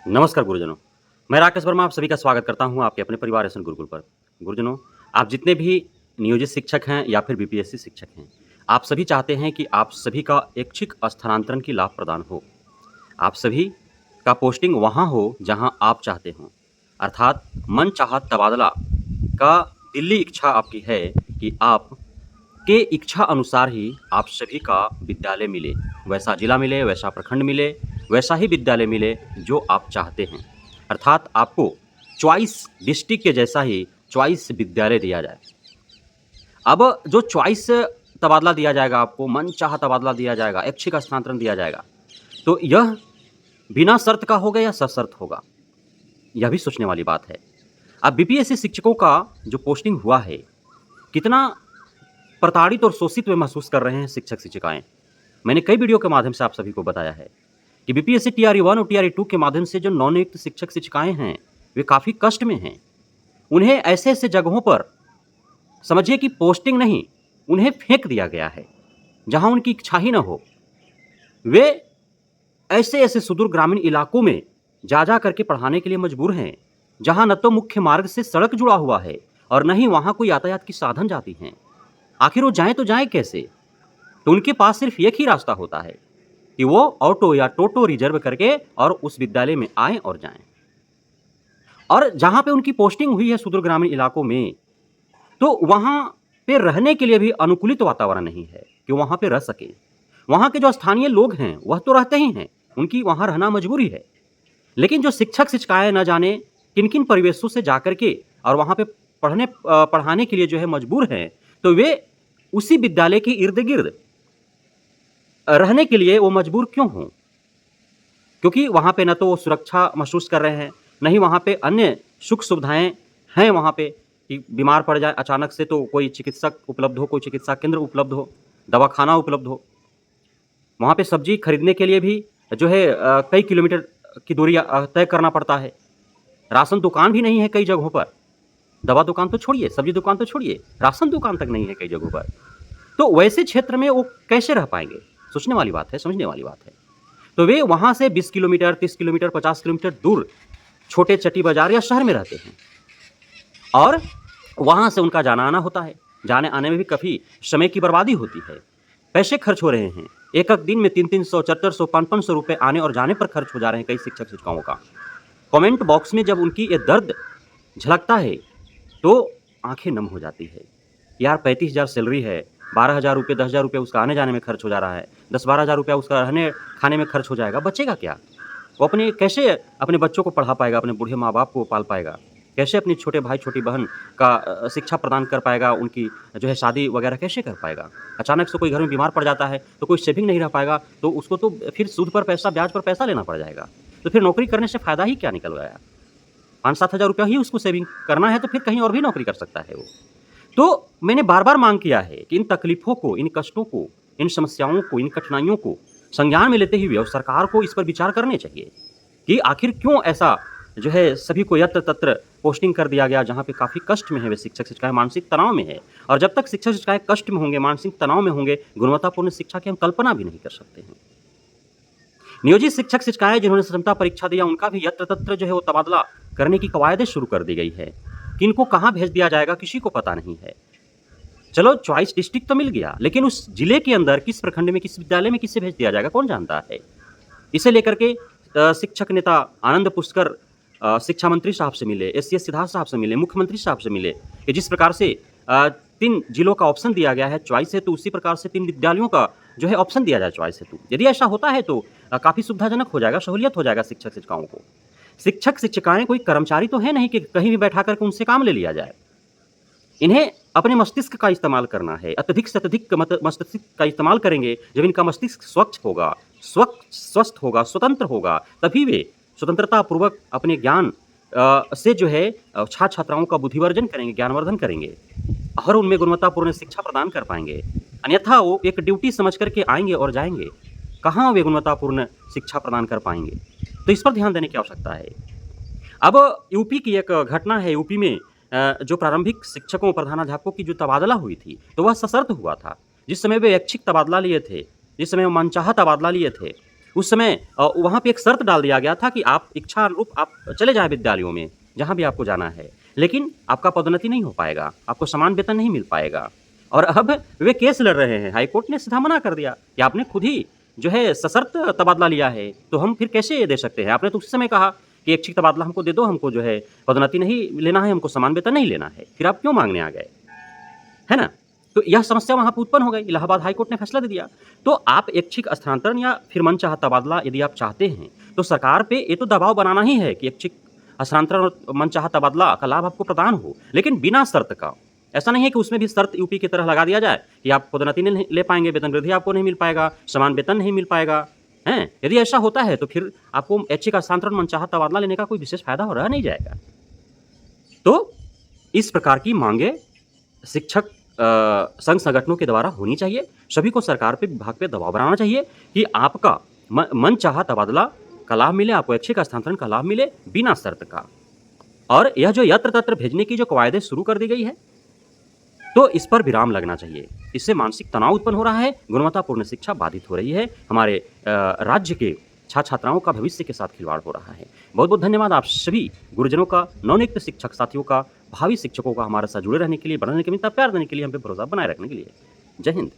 नमस्कार गुरुजनों, मैं राकेश वर्मा आप सभी का स्वागत करता हूं आपके अपने परिवार एसएन गुरुकुल पर। गुरुजनों, आप जितने भी नियोजित शिक्षक हैं या फिर बीपीएससी शिक्षक हैं, आप सभी चाहते हैं कि आप सभी का ऐच्छिक स्थानांतरण की लाभ प्रदान हो। आप सभी का पोस्टिंग वहां हो जहां आप चाहते हों, अर्थात मनचाहा तबादला का दिल्ली इच्छा आपकी है कि आप के इच्छा अनुसार ही आप सभी का विद्यालय मिले, वैसा जिला मिले, वैसा प्रखंड मिले, वैसा ही विद्यालय मिले जो आप चाहते हैं। अर्थात आपको चॉइस डिस्ट्रिक्ट के जैसा ही चॉइस विद्यालय दिया जाए। अब जो चॉइस तबादला दिया जाएगा आपको, मनचाहा तबादला दिया जाएगा, ऐच्छिक स्थानांतरण दिया जाएगा, तो यह बिना शर्त का होगा या सशर्त होगा, यह भी सोचने वाली बात है। अब बीपीएससी शिक्षकों का जो पोस्टिंग हुआ है, कितना प्रताड़ित और शोषित वे महसूस कर रहे हैं शिक्षक शिक्षिकाएं। मैंने कई वीडियो के माध्यम से आप सभी को बताया है कि बीपीएससी टीआरई 1 और टीआरई 2 के माध्यम से जो नवनियुक्त शिक्षक शिक्षिकाएं हैं, वे काफ़ी कष्ट में हैं। उन्हें ऐसे ऐसे जगहों पर समझिए कि पोस्टिंग नहीं, उन्हें फेंक दिया गया है जहां उनकी इच्छा ही न हो। वे ऐसे ऐसे सुदूर ग्रामीण इलाकों में जा करके पढ़ाने के लिए मजबूर हैं, जहां न तो मुख्य मार्ग से सड़क जुड़ा हुआ है और न ही वहां कोई यातायात की साधन जाती हैं। आखिर वो जाएं तो जाएं कैसे? तो उनके पास सिर्फ एक ही रास्ता होता है कि वो ऑटो या टोटो रिजर्व करके और उस विद्यालय में आएं और जाएं। और जहां पे उनकी पोस्टिंग हुई है सुदूर ग्रामीण इलाकों में, तो वहां पे रहने के लिए भी अनुकूलित वातावरण नहीं है कि वहां पे रह सके। वहां के जो स्थानीय लोग हैं वह तो रहते ही हैं, उनकी वहां रहना मजबूरी है। लेकिन जो शिक्षक शिक्षिकाएं न जाने किन किन परिवेशों से जाकर के और वहां पे पढ़ाने के लिए जो है मजबूर हैं, तो वे उसी विद्यालय के इर्द गिर्द रहने के लिए वो मजबूर क्यों हों? क्योंकि वहाँ पे न तो वो सुरक्षा महसूस कर रहे हैं, न ही वहाँ पे अन्य सुख सुविधाएँ हैं वहाँ पे कि बीमार पड़ जाए अचानक से तो कोई चिकित्सक उपलब्ध हो, कोई चिकित्सा केंद्र उपलब्ध हो, दवाखाना उपलब्ध हो। वहाँ पे सब्जी खरीदने के लिए भी जो है कई किलोमीटर की दूरी तय करना पड़ता है। राशन दुकान भी नहीं है कई जगहों पर। दवा दुकान तो छोड़िए, सब्जी दुकान तो छोड़िए, राशन दुकान तक नहीं है कई जगहों पर। तो वैसे क्षेत्र में वो कैसे रह पाएँगे? सोचने वाली बात है, समझने वाली बात है। तो वे वहाँ से 20 किलोमीटर, 30 किलोमीटर, 50 किलोमीटर दूर छोटे चट्टी बाज़ार या शहर में रहते हैं और वहाँ से उनका जाना-आना होता है। जाने-आने में भी काफ़ी समय की बर्बादी होती है। पैसे खर्च हो रहे हैं। एक-एक दिन में 300-300, 400-400, 500-500 रुपए आने और जाने पर खर्च हो जा रहे हैं कई शिक्षक-शिक्षिकाओं का। कमेंट बॉक्स में जब उनकी ये दर्द झलकता है, तो आँखें नम हो जाती है। यार 35,000 सैलरी है, 12,000 रुपए, 10,000 रुपए उसका आने-जाने में खर्च हो जा रहा है। 10-12,000 रुपया उसका रहने-खाने में खर्च हो जाएगा, बचेगा क्या? वो कैसे अपने बच्चों को पढ़ा पाएगा, अपने बूढ़े माँ-बाप को पाल पाएगा? कैसे अपने छोटे भाई, छोटी बहन का शिक्षा प्रदान कर पाएगा, उनकी जो है शादी वगैरह कैसे कर पाएगा? अचानक से कोई घर में बीमार पड़ जाता है, तो कोई सेविंग नहीं रह पाएगा, तो उसको तो फिर सूद पर पैसा, ब्याज पर पैसा लेना पड़ जाएगा। तो फिर नौकरी करने से फ़ायदा ही क्या निकल गया? 5-7 हज़ार रुपया ही उसको सेविंग करना है, तो फिर कहीं और भी नौकरी कर सकता है वो। तो मैंने बार-बार माँग किया है कि इन तकलीफ़ों को, इन कष्टों को, इन समस्याओं को, इन कठिनाइयों को संज्ञान में लेते हुए और सरकार को इस पर विचार करने चाहिए कि आखिर क्यों ऐसा जो है सभी को यत्र-तत्र पोस्टिंग कर दिया गया, जहाँ पे काफ़ी कष्ट में है वे शिक्षक-शिक्षिकाएँ, मानसिक तनाव में है। और जब तक शिक्षक-शिक्षिकाएँ कष्ट में होंगे, मानसिक तनाव में होंगे, गुणवत्तापूर्ण शिक्षा की हम कल्पना भी नहीं कर सकते हैं। नियोजित शिक्षक-शिक्षिकाएँ जिन्होंने क्षमता परीक्षा दिया, उनका भी यत्र-तत्र जो है वो तबादला करने की कवायदें शुरू कर दी गई है। किनको कहाँ भेज दिया जाएगा, किसी को पता नहीं है। चलो चॉइस डिस्ट्रिक्ट तो मिल गया, लेकिन उस जिले के अंदर किस प्रखंड में, किस विद्यालय में किसे भेज दिया जाएगा, कौन जानता है? इसे लेकर के शिक्षक नेता आनंद पुष्कर शिक्षा मंत्री साहब से मिले, एससीएस सिद्धार्थ साहब से मिले, मुख्यमंत्री साहब से मिले कि जिस प्रकार से 3 जिलों का ऑप्शन दिया गया है चॉइस हेतु, उसी प्रकार से 3 विद्यालयों का जो है ऑप्शन दिया जाए चॉइस हेतु। यदि ऐसा होता है तो काफ़ी सुविधाजनक हो जाएगा, सहूलियत हो जाएगा शिक्षक-शिक्षिकाओं को। शिक्षक-शिक्षिकाएँ कोई कर्मचारी तो है नहीं कि कहीं भी बैठा करके उनसे काम ले लिया जाए। इन्हें अपने मस्तिष्क का इस्तेमाल करना है। अत्यधिक से अत्यधिक मस्तिष्क का इस्तेमाल करेंगे, जब इनका मस्तिष्क स्वच्छ होगा, स्वस्थ होगा, स्वतंत्र होगा, तभी वे स्वतंत्रतापूर्वक अपने ज्ञान से जो है छात्र-छात्राओं का बुद्धिवर्धन करेंगे, ज्ञानवर्धन करेंगे और उनमें गुणवत्तापूर्ण शिक्षा प्रदान कर पाएँगे। अन्यथा वो एक ड्यूटी समझ कर के आएँगे और जाएँगे। कहाँ वे गुणवत्तापूर्ण शिक्षा प्रदान कर पाएँगे? तो इस पर ध्यान देने की आवश्यकता है। अब यूपी की एक घटना है, यूपी में जो प्रारंभिक शिक्षकों, प्रधानाध्यापकों की जो तबादला हुई थी, तो वह सशर्त हुआ था। जिस समय वे ऐच्छिक तबादला लिए थे, जिस समय वो मनचाहा तबादला लिए थे, उस समय वहाँ पे एक शर्त डाल दिया गया था कि आप इच्छा अनुरूप आप चले जाएँ विद्यालयों में, जहाँ भी आपको जाना है। लेकिन आपका पदोन्नति नहीं हो पाएगा, आपको समान वेतन नहीं मिल पाएगा। और अब वे केस लड़ रहे हैं, हाई कोर्ट ने सीधा मना कर दिया कि आपने खुद ही जो है सशर्त तबादला लिया है, तो हम फिर कैसे ये दे सकते हैं? आपने तो उसी समय कहा कि ऐच्छिक तबादला हमको दे दो, हमको जो है पदोन्नति नहीं लेना है, हमको समान वेतन नहीं लेना है। फिर आप क्यों माँगने आ गए? है ना? तो यह समस्या वहाँ पे उत्पन्न हो गई, इलाहाबाद हाई कोर्ट ने फैसला दे दिया। तो आप ऐच्छिक स्थानांतरण या फिर मनचाहा तबादला यदि आप चाहते हैं, तो सरकार पे ये तो दबाव बनाना ही है कि ऐच्छिक स्थानांतरण और मनचाहा तबादला का लाभ आपको प्रदान हो, लेकिन बिना शर्त का। ऐसा नहीं है कि उसमें भी शर्त यूपी की तरह लगा दिया जाए कि आप पदोन्नति नहीं ले पाएँगे, वेतन वृद्धि आपको नहीं मिल पाएगा, समान वेतन नहीं मिल पाएगा, हैं? यदि ऐसा होता है तो फिर आपको ऐच्छिक स्थानांतरण मनचाहा तबादला लेने का कोई विशेष फ़ायदा रह नहीं जाएगा। तो इस प्रकार की माँगे शिक्षक संघ संगठनों के द्वारा होनी चाहिए। सभी को सरकार पे, विभाग पे दबाव बनाना चाहिए कि आपका मनचाहा तबादला का लाभ मिले, आपको ऐच्छिक स्थानांतरण का लाभ मिले बिना शर्त का। और यह जो यत्र-तत्र भेजने की जो कवायदें शुरू कर दी गई है, तो इस पर विराम लगना चाहिए। इससे मानसिक तनाव उत्पन्न हो रहा है, गुणवत्तापूर्ण शिक्षा बाधित हो रही है, हमारे राज्य के छात्र-छात्राओं का भविष्य के साथ खिलवाड़ हो रहा है। बहुत-बहुत धन्यवाद आप सभी गुरुजनों का, नवनियुक्त शिक्षक साथियों का, भावी शिक्षकों का हमारे साथ जुड़े रहने के लिए, बढ़ने के लिए, प्यार देने के लिए, हम पे भरोसा बनाए रखने के लिए। जय हिंद।